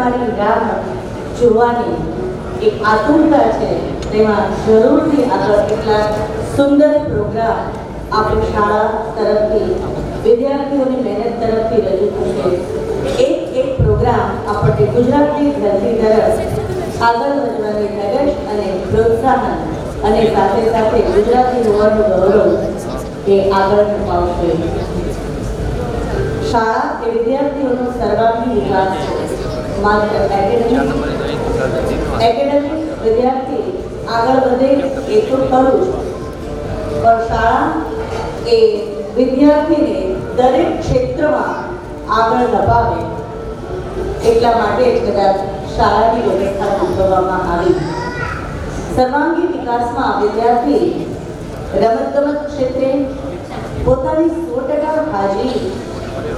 તમારી રાહ જોવાની એક આતુરતા છે, તેમાં જરૂરથી આગળ કેટલાક સુંદર પ્રોગ્રામ આપણી શાળા તરફથી વિદ્યાર્થીઓની મહેનત તરફથી રજૂ થશે. એક પ્રોગ્રામ આપણને ગુજરાતની ધરતી તરફ આગળ વધવાની ધગશ અને પ્રોત્સાહન અને સાથે સાથે ગુજરાતી હોવાનું ગૌરવ એ આગળ અપાવશે. શાળા એ વિદ્યાર્થીઓનો સર્વાંગી વિકાસ છે. માત્ર એકેડેમિક વિદ્યાર્થી આગળ વધે એ તો ખરું જ, પણ શાળા એ વિદ્યાર્થીને દરેક ક્ષેત્રમાં આગળ ધપાવે એટલા માટે જ કદાચ શાળાની વ્યવસ્થા ગોઠવવામાં આવી. સર્વાંગી વિકાસમાં વિદ્યાર્થી રમતગમત ક્ષેત્રે પોતાની 100% હાજરી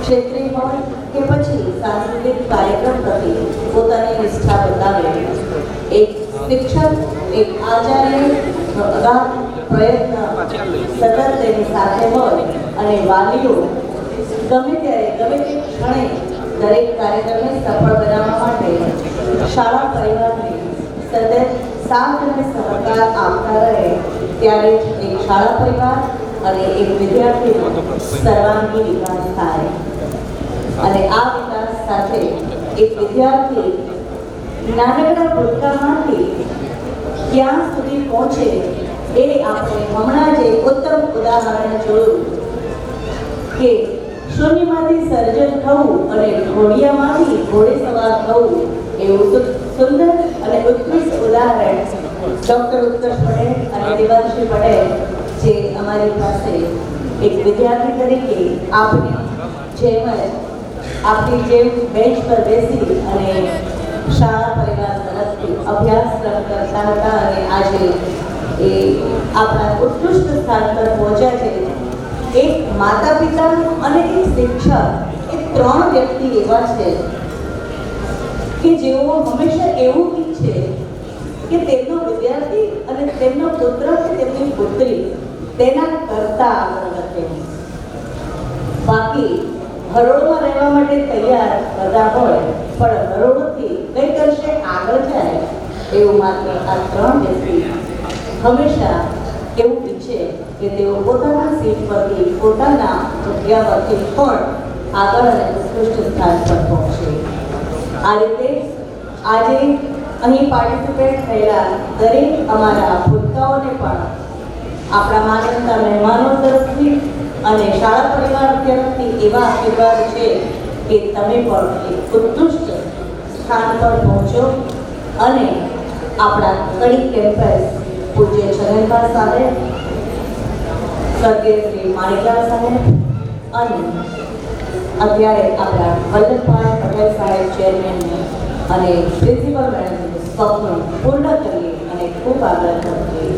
ક્ષેત્રે હોય કે પછી સાંસ્કૃતિક કાર્યક્રમ પ્રત્યે પોતાની નિષ્ઠા બતાવે. એક શિક્ષક, એક આચાર્ય અગાધ પ્રયત્ન સતત તેની સાથે હોય અને વાલીઓ ગમે ત્યારે ગમે તે ક્ષણે દરેક કાર્યક્રમને સફળ બનાવવા માટે શાળા પરિવારને સતત સાથ અને સહકાર આપતા રહે, ત્યારે જ એક શાળા પરિવાર અને એક વિદ્યાર્થીનો સર્વાંગી વિકાસ થાય. અને આ વિકાસ સાથે એક વિદ્યાર્થી નાનકડા ભૂતકાળમાંથી ક્યાં સુધી પહોંચે એ આપણે હમણાં જ એક ઉત્તમ ઉદાહરણ જોયું કે શૂન્યમાંથી સર્જન થવું અને ઘોડિયામાંથી ઘોડે સવાર થવું એવું સુંદર અને ઉત્કૃષ્ટ ઉદાહરણ ડૉક્ટર ઉત્કર્ષ પટેલ અને દેવાંશી પટેલ જે અમારી પાસે એક વિદ્યાર્થી તરીકે આપની જેમ જ આપની જેમ બેન્ચ પર બેસી અને શાળા પરિવાર તરફથી અભ્યાસક્રમ કરતા હતા અને આજે એ આપણા ઉત્કૃષ્ટ સ્થાન પર પહોંચ્યા છે. એક માતા પિતા અને એક શિક્ષક એ 3 વ્યક્તિ એવા છે કે જેઓ હંમેશા એવું ઈચ્છે કે તેમનો વિદ્યાર્થી અને તેમનો પુત્ર કે તેમની પુત્રી તેના કરતા આગળ વધે. બાકી હરોળમાં રહેવા માટે તૈયાર બધા હોય, પણ હરોળથી કઈ કરશે આગળ જાય એવું માત્ર આ 3 વ્યક્તિ હંમેશા એવું ઈચ્છે કે તેઓ પોતાના સીટ પરથી પોતાના જગ્યા પરથી પણ આગળ અને ઉત્કૃષ્ટ સ્થાન પર પહોંચે. આ રીતે આજે અહીં પાર્ટિસિપેટ થયેલા દરેક અમારા ભૂલકાઓને પણ આપણા માનવતા મહેમાનો તરફથી અને શાળા પરિવાર તરફથી એવા આશીર્વાદ છે કે તમે પણ એક ઉત્કૃષ્ટ સ્થાન પર પહોંચો અને આપણા કડી કેમ્પસ પૂજ્ય છગનભાઈ સાહેબ, સ્વર્ગીય શ્રી માણિકલાલ સાહેબ અને અત્યારે આપણા વલ્લભભાઈ પટેલ સાહેબ ચેરમેનને અને પ્રિન્સિપલ મેડમનું સ્વપ્ન પૂર્ણ કરીએ અને ખૂબ આગળ વધીએ.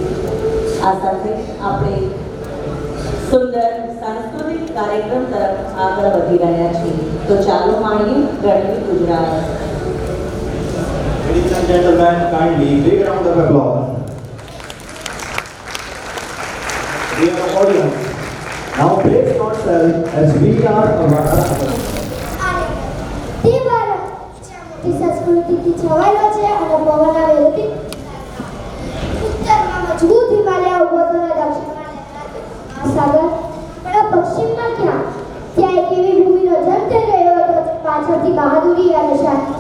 આ સાથે આપણે સુંદર સાંસ્કૃતિક કાર્યક્રમ તરફ આગળ વધી રહ્યા છીએ. તો ચાલો માણીએ Ranveer Gujarat. Ladies and gentlemen, kindly big round of applause. Dear audience, now brace yourself as we are about to સંસ્કૃતિથી છવાયેલો છે અને પવન આવેલથી ઉત્તરમાં મજબૂત હિમાલય ઉભો થયો, દક્ષિણમાં મહાસાગર, પણ પશ્ચિમમાં ક્યાં ત્યાં એક એવી ભૂમિનો જન્મ થઈ ગયો હતો પાછળથી બહાદુરી અને શાંતિ.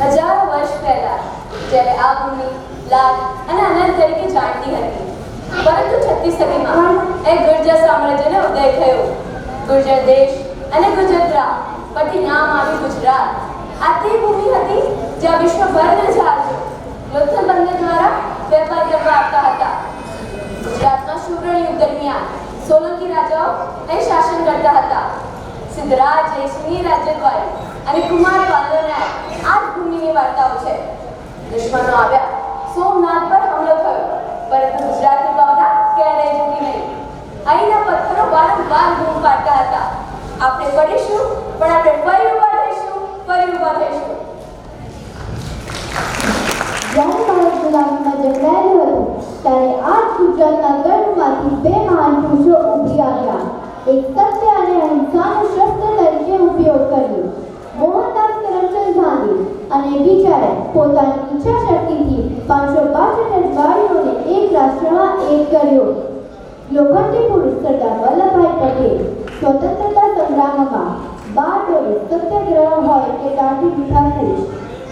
હજારો વર્ષ પહેલા જ્યારે આ ભૂમિ લાલ અને અનંત તરીકે જાણતી હતી, પરંતુ 36મી સદીમાં એક ગુર્જર સામ્રાજ્યનો ઉદય થયો. ગુર્જર દેશ અને ગુજરાત પરથી નામ આવ્યું ગુજરાત. આ તે ભૂમિ હતી જ્યાં વિશ્વભરના જહાજો લોથલ બંદર દ્વારા વેપાર કરવા આવતા હતા. ગુજરાતમાં સુવર્ણ યુગ દરમિયાન સોલંકી રાજાઓ અહીં શાસન કરતા હતા. સિદ્ધરાજ જયસિંહની રાજ્યદ્વારી અને કુમાર પાલવના આ જ ભૂમિની વાર્તાઓ છે. દુશ્મનો આવ્યા, સોમનાથ પર હુમલો થયો, પરંતુ ગુજરાતની ભાવના ક્યારેય ઝૂકી નહીં. અહીંના પથ્થરો વારંવાર બૂમ પાડતા હતા, આપણે પડીશું પણ આપણે ફરી ઊભા થઈશું, ફરી ઊભા થઈશું. જ્યારે ભારત ગુલામીમાં જકડાયેલું હતું ત્યારે આ જ ગુજરાતના ગઢમાંથી 2 મહાન પુરુષો ઉભી આવ્યા. એક સત્ય અને અહિંસાનો શસ્ત્ર તરીકે ઉપયોગ કર્યો. મોહનદાસ કરમચંદ પોતાની ઈચ્છા શક્તિથી 562 રજવાડીઓને એક રાષ્ટ્રમાં એક કર્યો. લોખંડી પુરુષ સરદાર વલ્લભભાઈ પટેલ સ્વતંત્રતા સંગ્રામમાં 12 વર્ષ સત્યાગ્રહ હોય કે દાંડી મીઠા પુરુષ.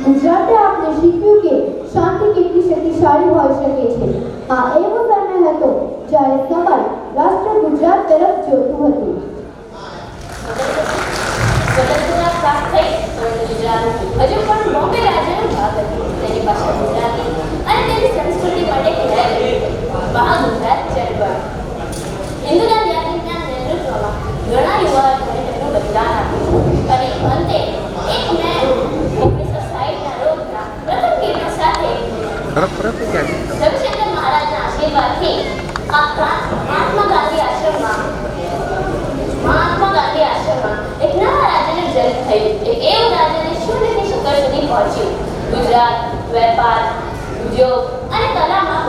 ગુજરાતે આપણે શીખ્યું કે શાંતિ કેટલી શક્તિશાળી હોઈ શકે છે. આ એવો સમય હતો જ્યારે સમય રાષ્ટ્ર ગુજરાત તરફ જોતું હતું. સ્વતંત્રતા પ્રાપ્ત થઈ પરંતુ ગુજરાત હજુ પણ બોમ્બે રાજ્યનો ભાગ હતું. તેની પાસે ગુજરાતી અને તેની સંસ્કૃતિ માટે ખેડાઈ મહાગુજરાત ચળવળ. હિન્દુના યાત્રિકના નેતૃત્વમાં ઘણા યુવાઓએ તેમનું બલિદાન આપ્યું અને અંતે 1 મે 1960ના રોજના પ્રથમ કિરણ સાથે રવિશંકર મહારાજના આશીર્વાદથી મહાત્મા ગાંધી આશ્રમમાં એક નવા રાજ્યનો જન્મ થયો. એક એવું રાજ્ય જે શૂન્યથી શિખર સુધી પહોંચ્યું. ગુજરાત વેપાર, ઉદ્યોગ અને કલામાં